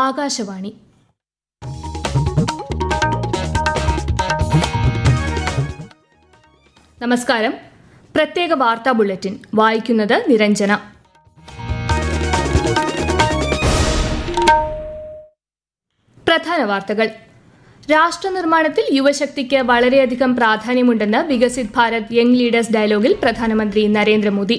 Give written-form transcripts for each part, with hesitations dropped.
ആകാശവാണി. നമസ്കാരം. പ്രത്യേക വാർത്താ ബുള്ളറ്റിൻ വായിക്കുന്നത് നിരഞ്ജന. പ്രധാന വാർത്തകൾ. രാഷ്ട്രനിർമ്മാണത്തിൽ യുവശക്തിക്ക് വളരെയധികം പ്രാധാന്യമുണ്ടെന്ന് വികസിത് ഭാരത് യങ് ലീഡേഴ്സ് ഡയലോഗിൽ പ്രധാനമന്ത്രി നരേന്ദ്രമോദി.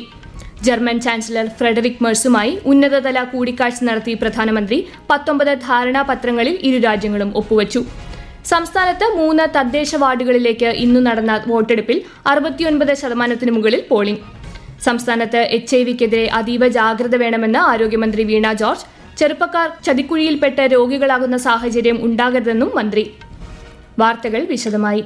ജർമ്മൻ ചാൻസലർ ഫ്രെഡറിക് മെഴ്സുമായി ഉന്നതതല കൂടിക്കാഴ്ച നടത്തി പ്രധാനമന്ത്രി 19 ധാരണാപത്രങ്ങളിൽ ഇരു രാജ്യങ്ങളും ഒപ്പുവച്ചു. സംസ്ഥാനത്ത് 3 തദ്ദേശ വാർഡുകളിലേക്ക് ഇന്നു നടന്ന വോട്ടെടുപ്പിൽ 69% മുകളിൽ പോളിംഗ്. സംസ്ഥാനത്ത് HIV-ക്കെതിരെ അതീവ ജാഗ്രത വേണമെന്ന് ആരോഗ്യമന്ത്രി വീണ ജോർജ്. ചെറുപ്പക്കാർ ചതിക്കുഴിയിൽപ്പെട്ട് രോഗികളാകുന്ന സാഹചര്യം ഉണ്ടാകരുതെന്നും മന്ത്രി. വാർത്തകൾ വിശദമായി.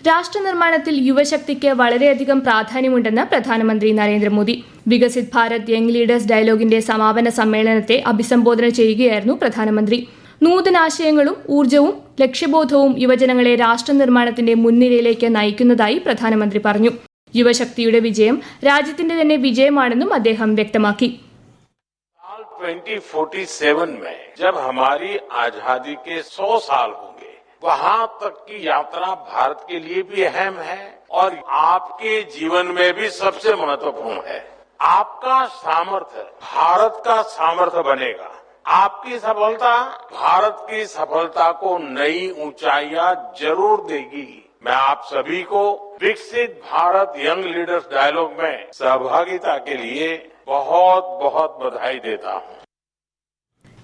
രാഷ്ട്രനിർമ്മാണത്തിൽ യുവശക്തിക്ക് വളരെയധികം പ്രാധാന്യമുണ്ടെന്ന് പ്രധാനമന്ത്രി നരേന്ദ്രമോദി. വികസിത് ഭാരത് യങ് ലീഡേഴ്സ് ഡയലോഗിന്റെ സമാപന സമ്മേളനത്തെ അഭിസംബോധന ചെയ്യുകയായിരുന്നു പ്രധാനമന്ത്രി. നൂതനാശയങ്ങളും ഊർജ്ജവും ലക്ഷ്യബോധവും യുവജനങ്ങളെ രാഷ്ട്രനിർമ്മാണത്തിന്റെ മുൻനിരയിലേക്ക് നയിക്കുന്നതായി പ്രധാനമന്ത്രി പറഞ്ഞു. യുവശക്തിയുടെ വിജയം രാജ്യത്തിന്റെ തന്നെ വിജയമാണെന്നും അദ്ദേഹം വ്യക്തമാക്കി. 2047 में जब हमारी आजादी के 100 साल होंगे, वहां तक की यात्रा भारत के लिए भी अहम है और आपके जीवन में भी सबसे महत्वपूर्ण है. आपका सामर्थ्य भारत का सामर्थ्य बनेगा. आपकी सफलता भारत की सफलता को नई ऊंचाइयां जरूर देगी. मैं आप सभी को विकसित भारत यंग लीडर्स डायलॉग में सहभागिता के लिए बहुत बहुत बधाई देता हूं.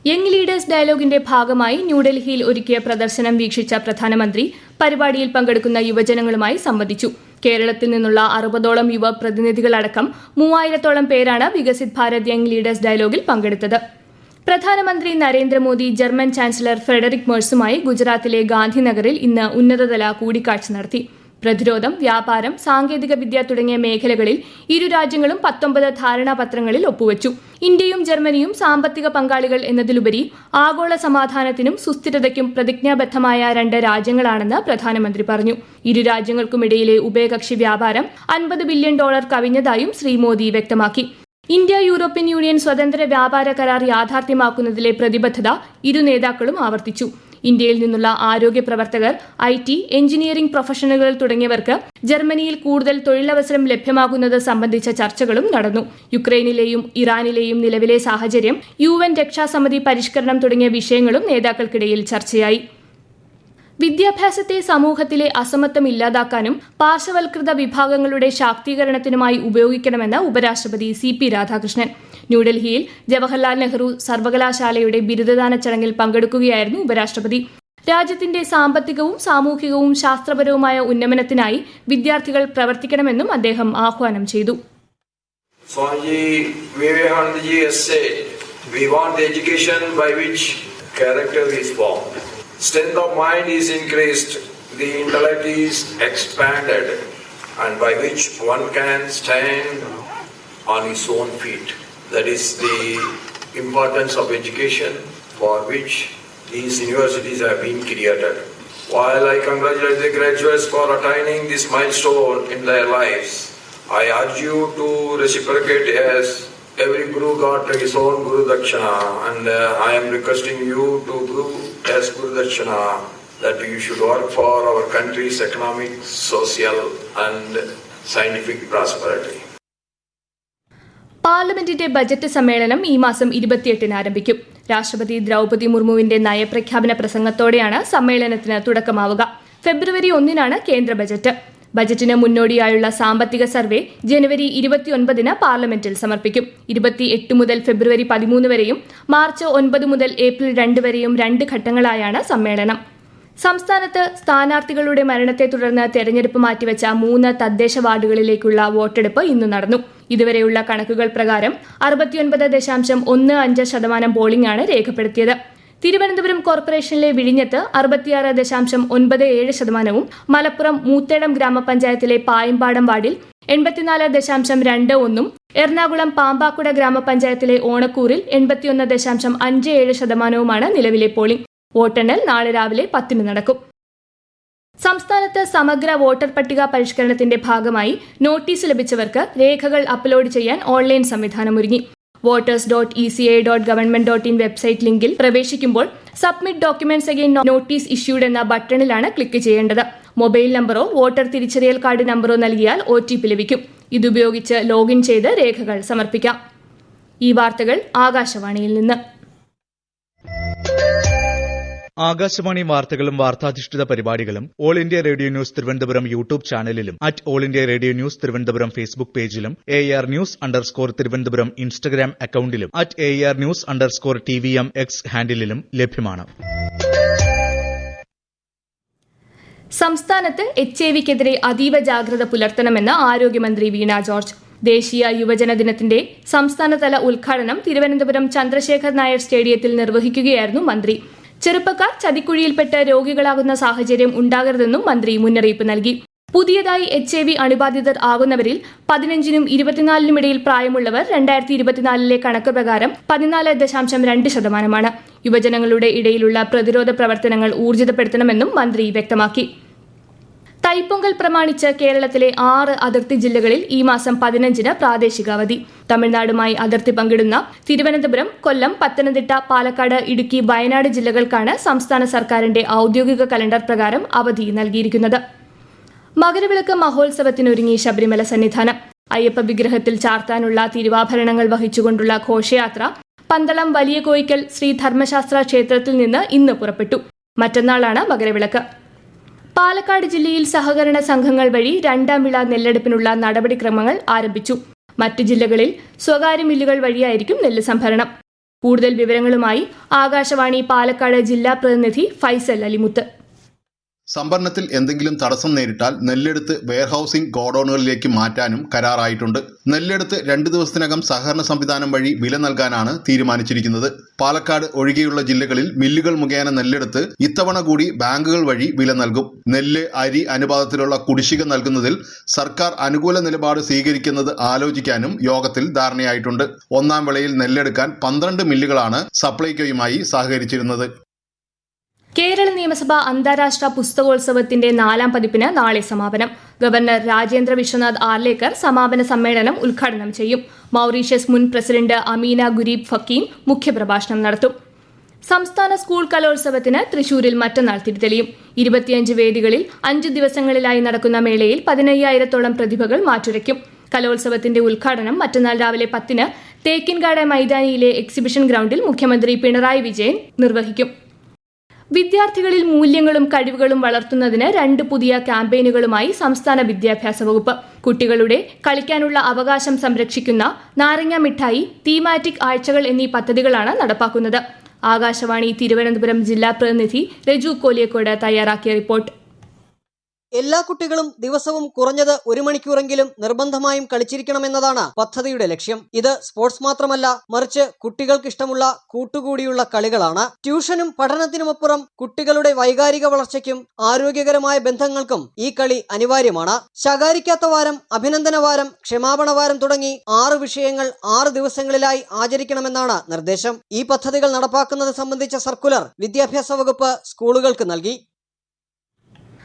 യങ് ലീഡേഴ്സ് ഡയലോഗിന്റെ ഭാഗമായി ന്യൂഡൽഹിയിൽ ഒരുക്കിയ പ്രദർശനം വീക്ഷിച്ച പ്രധാനമന്ത്രി പരിപാടിയിൽ പങ്കെടുക്കുന്ന യുവജനങ്ങളുമായി സംവദിച്ചു. കേരളത്തിൽ നിന്നുള്ള 60ഓളം യുവ പ്രതിനിധികളടക്കം 3000ഓളം പേരാണ് വികസിത് ഭാരത് യങ് ലീഡേഴ്സ് ഡയലോഗിൽ പങ്കെടുത്തത്. പ്രധാനമന്ത്രി നരേന്ദ്രമോദി ജർമ്മൻ ചാൻസലർ ഫ്രെഡറിക് മെഴ്സുമായി ഗുജറാത്തിലെ ഗാന്ധിനഗറിൽ ഇന്ന് ഉന്നതതല കൂടിക്കാഴ്ച നടത്തി. പ്രതിരോധം, വ്യാപാരം, സാങ്കേതിക വിദ്യ തുടങ്ങിയ മേഖലകളിൽ ഇരു രാജ്യങ്ങളും 19 ധാരണാപത്രങ്ങളിൽ ഒപ്പുവച്ചു. ഇന്ത്യയും ജർമ്മനിയും സാമ്പത്തിക പങ്കാളികൾ എന്നതിലുപരി ആഗോള സമാധാനത്തിനും സുസ്ഥിരതയ്ക്കും പ്രതിജ്ഞാബദ്ധമായ 2 രാജ്യങ്ങളാണെന്ന് പ്രധാനമന്ത്രി പറഞ്ഞു. ഇരു രാജ്യങ്ങൾക്കുമിടയിലെ ഉഭയകക്ഷി വ്യാപാരം $50 ബില്യൺ കവിഞ്ഞതായും ശ്രീ മോദി വ്യക്തമാക്കി. ഇന്ത്യ യൂറോപ്യൻ യൂണിയൻ സ്വതന്ത്ര വ്യാപാര കരാർ യാഥാർത്ഥ്യമാക്കുന്നതിലെ പ്രതിബദ്ധത ഇരു നേതാക്കളും ആവർത്തിച്ചു. ഇന്ത്യയിൽ നിന്നുള്ള ആരോഗ്യ പ്രവർത്തകർ, IT, എഞ്ചിനീയറിംഗ് പ്രൊഫഷണലുകൾ തുടങ്ങിയവർക്ക് ജർമ്മനിയിൽ കൂടുതൽ തൊഴിലവസരം ലഭ്യമാകുന്നത് സംബന്ധിച്ച ചർച്ചകളും നടന്നു. യുക്രൈനിലെയും ഇറാനിലെയും നിലവിലെ സാഹചര്യം, UN രക്ഷാസമിതി പരിഷ്കരണം തുടങ്ങിയ വിഷയങ്ങളും നേതാക്കൾക്കിടയിൽ ചർച്ചയായി. വിദ്യാഭ്യാസത്തെ സമൂഹത്തിലെ അസമത്വം ഇല്ലാതാക്കാനും പാർശ്വവൽകൃത വിഭാഗങ്ങളുടെ ശാക്തീകരണത്തിനുമായി ഉപയോഗിക്കണമെന്ന് ഉപരാഷ്ട്രപതി CP രാധാകൃഷ്ണൻ. ന്യൂഡൽഹിയിൽ ജവഹർലാൽ നെഹ്റു സർവകലാശാലയുടെ ബിരുദദാന ചടങ്ങിൽ പങ്കെടുക്കുകയായിരുന്നു ഉപരാഷ്ട്രപതി. രാജ്യത്തിന്റെ സാമ്പത്തികവും സാമൂഹികവും ശാസ്ത്രപരവുമായ ഉന്നമനത്തിനായി വിദ്യാർത്ഥികൾ പ്രവർത്തിക്കണമെന്നും അദ്ദേഹം ആഹ്വാനം ചെയ്തു. Swami Vivekananda has said, we want education by which character is formed. Strength of mind is increased, the intellect is expanded, and by which one can stand on his own feet. That is the importance of education for which these universities have been created. While I congratulate the graduates for attaining this milestone in their lives, I urge you to reciprocate as every Guru got his own Guru Dakshana, and I am requesting you to do as Guru Dakshana that you should work for our country's economic, social and scientific prosperity. പാർലമെന്റിന്റെ budget സമ്മേളനം ഈ മാസം 28-ന് ആരംഭിക്കും. രാഷ്ട്രപതി ദ്രൗപദി മുർമുവിന്റെ നയപ്രഖ്യാപന പ്രസംഗത്തോടെയാണ് സമ്മേളനത്തിന് തുടക്കമാവുക. ഫെബ്രുവരി 1-നാണ് കേന്ദ്ര budget. ബജറ്റിന് മുന്നോടിയായുള്ള സാമ്പത്തിക സർവേ ജനുവരി 29-ന് പാർലമെന്റിൽ സമർപ്പിക്കും. 28 മുതൽ ഫെബ്രുവരി 13 വരെയും മാർച്ച് 9 മുതൽ ഏപ്രിൽ 2 വരെയും 2 ഘട്ടങ്ങളായാണ് സമ്മേളനം. സംസ്ഥാനത്ത് സ്ഥാനാർത്ഥികളുടെ മരണത്തെ തുടർന്ന് തെരഞ്ഞെടുപ്പ് മാറ്റിവെച്ച 3 തദ്ദേശ വാർഡുകളിലേക്കുള്ള വോട്ടെടുപ്പ് ഇന്ന് നടന്നു. ഇതുവരെയുള്ള കണക്കുകൾ പ്രകാരം 69.15% പോളിംഗാണ് രേഖപ്പെടുത്തിയത്. തിരുവനന്തപുരം കോർപ്പറേഷനിലെ വിഴിഞ്ഞത്ത് 66.97%, മലപ്പുറം മൂത്തേടം ഗ്രാമപഞ്ചായത്തിലെ പായമ്പാടം വാർഡിൽ 84.21%, എറണാകുളം പാമ്പാക്കുട ഗ്രാമപഞ്ചായത്തിലെ ഓണക്കൂറിൽ 81.57%മാണ് നിലവിലെ പോളിംഗ്. വോട്ടെണ്ണൽ നാളെ രാവിലെ 10-ന് നടക്കും. സംസ്ഥാനത്ത് സമഗ്ര വോട്ടർ പട്ടിക പരിഷ്കരണത്തിന്റെ ഭാഗമായി നോട്ടീസ് ലഭിച്ചവർക്ക് രേഖകൾ അപ്ലോഡ് ചെയ്യാൻ ഓൺലൈൻ സംവിധാനം ഒരുങ്ങി. voters.eci.government.in വെബ്സൈറ്റ് ലിങ്കിൽ പ്രവേശിക്കുമ്പോൾ submit documents again notice issued എന്ന ബട്ടണിലാണ് ക്ലിക്ക് ചെയ്യേണ്ടത്. മൊബൈൽ നമ്പറോ വോട്ടർ തിരിച്ചറിയൽ കാർഡ് നമ്പറോ നൽകിയാൽ OTP ലഭിക്കും. ഇതുപയോഗിച്ച് ലോഗിൻ ചെയ്ത് രേഖകൾ സമർപ്പിക്കാം. ഈ വാർത്തകൾ ആകാശവാണിയിൽ നിന്ന്. ആകാശവാണി വാർത്തകളും വാർത്താധിഷ്ഠിത പരിപാടികളും all India radio news Thiruvananthapuram YouTube ചാനലിലും all India radio news Thiruvananthapuram Facebook പേജിലും AR News_ തിരുവനന്തപുരം ഇൻസ്റ്റഗ്രാം അക്കൌണ്ടിലും AR News_TVM X ഹാൻഡിലും ലഭ്യമാണ്. സംസ്ഥാനത്ത് HIV-ക്കെതിരെ അതീവ ജാഗ്രത പുലർത്തണമെന്ന് ആരോഗ്യമന്ത്രി വീണ ജോർജ്. ദേശീയ യുവജന ദിനത്തിന്റെ സംസ്ഥാനതല ഉദ്ഘാടനം തിരുവനന്തപുരം ചന്ദ്രശേഖർ നായർ സ്റ്റേഡിയത്തിൽ നിർവഹിക്കുകയായിരുന്നു മന്ത്രി. ചെറുപ്പക്കാർ ചതിക്കുഴിയിൽപ്പെട്ട് രോഗികളാകുന്ന സാഹചര്യം ഉണ്ടാകരുതെന്നും മന്ത്രി മുന്നറിയിപ്പ് നൽകി. പുതിയതായി HIV അണുബാധിതർ ആകുന്നവരിൽ 15നും 24നും ഇടയിൽ പ്രായമുള്ളവർ 2024 കണക്ക് പ്രകാരം 14.2%. യുവജനങ്ങളുടെ ഇടയിലുള്ള പ്രതിരോധ പ്രവർത്തനങ്ങൾ ഊർജിതപ്പെടുത്തണമെന്നും മന്ത്രി വ്യക്തമാക്കി. തൈപ്പൊങ്കൽ പ്രമാണിച്ച് കേരളത്തിലെ 6 അതിർത്തി ജില്ലകളിൽ ഈ മാസം 15-ന് പ്രാദേശിക അവധി. തമിഴ്നാടുമായി അതിർത്തി പങ്കിടുന്ന തിരുവനന്തപുരം, കൊല്ലം, പത്തനംതിട്ട, പാലക്കാട്, ഇടുക്കി, വയനാട് ജില്ലകൾക്കാണ് സംസ്ഥാന സർക്കാരിന്റെ ഔദ്യോഗിക കലണ്ടർ പ്രകാരം അവധി നൽകിയിരിക്കുന്നത്. മകരവിളക്ക് മഹോത്സവത്തിനൊരുങ്ങി ശബരിമല സന്നിധാനം. അയ്യപ്പ വിഗ്രഹത്തിൽ ചാർത്താനുള്ള തിരുവാഭരണങ്ങൾ വഹിച്ചുകൊണ്ടുള്ള ഘോഷയാത്ര പന്തളം വലിയ കോയിക്കൽ ശ്രീ ധർമ്മശാസ്ത്ര ക്ഷേത്രത്തിൽ നിന്ന് ഇന്ന് പുറപ്പെട്ടു. മറ്റന്നാളാണ് മകരവിളക്ക്. പാലക്കാട് ജില്ലയിൽ സഹകരണ സംഘങ്ങൾ വഴി 2ാം വിള നെല്ലെടുപ്പിനുള്ള നടപടിക്രമങ്ങൾ ആരംഭിച്ചു. മറ്റ് ജില്ലകളിൽ സ്വകാര്യ മില്ലുകൾ വഴിയായിരിക്കും നെല്ല് സംഭരണം. കൂടുതൽ വിവരങ്ങളുമായി ആകാശവാണി പാലക്കാട് ജില്ലാ പ്രതിനിധി ഫൈസൽ അലിമുത്ത്. സംഭരണത്തിൽ എന്തെങ്കിലും തടസ്സം നേരിട്ടാൽ നെല്ലെടുത്ത് വെയർഹൌസിംഗ് ഗോഡൌണുകളിലേക്ക് മാറ്റാനും കരാറായിട്ടുണ്ട്. നെല്ലെടുത്ത് 2 ദിവസത്തിനകം സഹകരണ സംവിധാനം വഴി വില നൽകാനാണ് തീരുമാനിച്ചിരിക്കുന്നത്. പാലക്കാട് ഒഴികെയുള്ള ജില്ലകളിൽ മില്ലുകൾ മുഖേന നെല്ലെടുത്ത് ഇത്തവണ കൂടി ബാങ്കുകൾ വഴി വില നൽകും. നെല്ല്, അരി അനുപാതത്തിലുള്ള കുടിശ്ശിക നൽകുന്നതിൽ സർക്കാർ അനുകൂല നിലപാട് സ്വീകരിക്കുന്നത് ആലോചിക്കാനും യോഗത്തിൽ ധാരണയായിട്ടുണ്ട്. 1ാം വിളയിൽ നെല്ലെടുക്കാൻ 12 മില്ലുകളാണ് സപ്ലൈകോയുമായി സഹകരിച്ചിരുന്നത്. കേരള നിയമസഭ അന്താരാഷ്ട്ര പുസ്തകോത്സവത്തിന്റെ 4ാം പതിപ്പിന് നാളെ സമാപനം. ഗവർണർ രാജേന്ദ്ര വിശ്വനാഥ് ആർലേക്കർ സമാപന സമ്മേളനം ഉദ്ഘാടനം ചെയ്യും. മൌറീഷ്യസ് മുൻ പ്രസിഡന്റ് അമീന ഗുരീബ് ഫക്കീം മുഖ്യപ്രഭാഷണം നടത്തും. സംസ്ഥാന സ്കൂൾ കലോത്സവത്തിന് തൃശൂരിൽ മറ്റന്നാൾ തിരിതെളിയും. 25 വേദികളിൽ 5 ദിവസങ്ങളിലായി നടക്കുന്ന മേളയിൽ 15,000-ഓളം പ്രതിഭകൾ മാറ്റുരയ്ക്കും. കലോത്സവത്തിന്റെ ഉദ്ഘാടനം മറ്റന്നാൾ രാവിലെ 10-ന് തേക്കിൻകാട് മൈതാനിയിലെ എക്സിബിഷൻ ഗ്രൌണ്ടിൽ മുഖ്യമന്ത്രി പിണറായി വിജയൻ നിർവഹിക്കും. വിദ്യാർത്ഥികളിൽ മൂല്യങ്ങളും കഴിവുകളും വളർത്തുന്നതിന് 2 പുതിയ ക്യാമ്പയിനുകളുമായി സംസ്ഥാന വിദ്യാഭ്യാസ വകുപ്പ്. കുട്ടികളുടെ കളിക്കാനുള്ള അവകാശം സംരക്ഷിക്കുന്ന നാരങ്ങ മിഠായി, തീമാറ്റിക് ആഴ്ചകൾ എന്നീ പദ്ധതികളാണ് നടപ്പാക്കുന്നത്. ആകാശവാണി തിരുവനന്തപുരം ജില്ലാ പ്രതിനിധി രജു കോലിയക്കോട് തയ്യാറാക്കിയ റിപ്പോർട്ട്. എല്ലാ കുട്ടികളും ദിവസവും കുറഞ്ഞത് 1 മണിക്കൂറെങ്കിലും നിർബന്ധമായും കളിച്ചിരിക്കണമെന്നതാണ് പദ്ധതിയുടെ ലക്ഷ്യം. ഇത് സ്പോർട്സ് മാത്രമല്ല, മറിച്ച് കുട്ടികൾക്കിഷ്ടമുള്ള കൂട്ടുകൂടിയുള്ള കളികളാണ്. ട്യൂഷനും പഠനത്തിനുമപ്പുറം കുട്ടികളുടെ വൈകാരിക വളർച്ചയ്ക്കും ആരോഗ്യകരമായ ബന്ധങ്ങൾക്കും ഈ കളി അനിവാര്യമാണ്. ശകാരിക്കാത്ത വാരം, അഭിനന്ദന വാരം, ക്ഷമാപണ വാരം തുടങ്ങി 6 വിഷയങ്ങൾ 6 ദിവസങ്ങളിലായി ആചരിക്കണമെന്നാണ് നിർദ്ദേശം. ഈ പദ്ധതികൾ നടപ്പാക്കുന്നത് സംബന്ധിച്ച സർക്കുലർ വിദ്യാഭ്യാസ വകുപ്പ് സ്കൂളുകൾക്ക് നൽകി.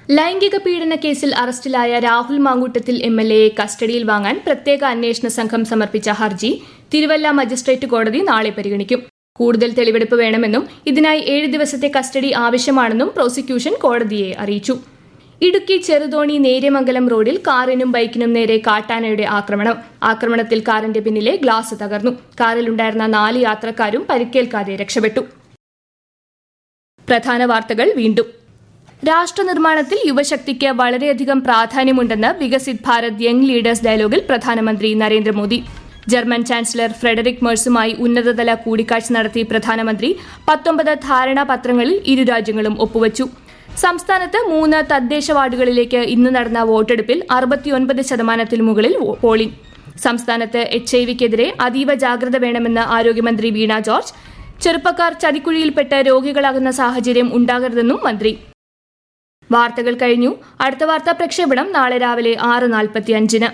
ലൈംഗിക പീഡന കേസിൽ അറസ്റ്റിലായ രാഹുൽ മാങ്കൂട്ടത്തിൽ MLAയെ കസ്റ്റഡിയിൽ വാങ്ങാൻ പ്രത്യേക അന്വേഷണ സംഘം സമർപ്പിച്ച ഹർജി തിരുവല്ല മജിസ്ട്രേറ്റ് കോടതി നാളെ പരിഗണിക്കും. കൂടുതൽ തെളിവെടുപ്പ് വേണമെന്നും ഇതിനായി 7 ദിവസത്തെ കസ്റ്റഡി ആവശ്യമാണെന്നും പ്രോസിക്യൂഷൻ കോടതിയെ അറിയിച്ചു. ഇടുക്കി ചെറുതോണി നേര്യമംഗലം റോഡിൽ കാറിനും ബൈക്കിനും നേരെ കാട്ടാനയുടെ ആക്രമണത്തിൽ കാറിന്റെ പിന്നിലെ ഗ്ലാസ് തകർന്നു. കാറിലുണ്ടായിരുന്ന 4 യാത്രക്കാരും പരിക്കേൽക്കാതെ രക്ഷപ്പെട്ടു. പ്രധാന വാർത്തകൾ വീണ്ടും. രാഷ്ട്രനിർമ്മാണത്തിൽ യുവശക്തിക്ക് വളരെയധികം പ്രാധാന്യമുണ്ടെന്ന് വികസിത് ഭാരത് യങ് ലീഡേഴ്സ് ഡയലോഗിൽ പ്രധാനമന്ത്രി നരേന്ദ്രമോദി. ജർമ്മൻ ചാൻസലർ ഫ്രെഡറിക് മെഴ്സുമായി ഉന്നതതല കൂടിക്കാഴ്ച നടത്തി പ്രധാനമന്ത്രി 19 ധാരണാപത്രങ്ങളിൽ ഇരു രാജ്യങ്ങളും ഒപ്പുവച്ചു. സംസ്ഥാനത്ത് 3 തദ്ദേശ വാർഡുകളിലേക്ക് ഇന്ന് നടന്ന വോട്ടെടുപ്പിൽ 69% മുകളിൽ പോളിംഗ്. സംസ്ഥാനത്ത് HIV-ക്കെതിരെ അതീവ ജാഗ്രത വേണമെന്ന് ആരോഗ്യമന്ത്രി വീണ ജോർജ്. ചെറുപ്പക്കാർ ചതിക്കുഴിയിൽപ്പെട്ട് രോഗികളാകുന്ന സാഹചര്യം ഉണ്ടാകരുതെന്നും മന്ത്രി. വാർത്തകൾ കഴിഞ്ഞു. അടുത്ത വാർത്താ പ്രക്ഷേപണം നാളെ രാവിലെ 6:45-ന്.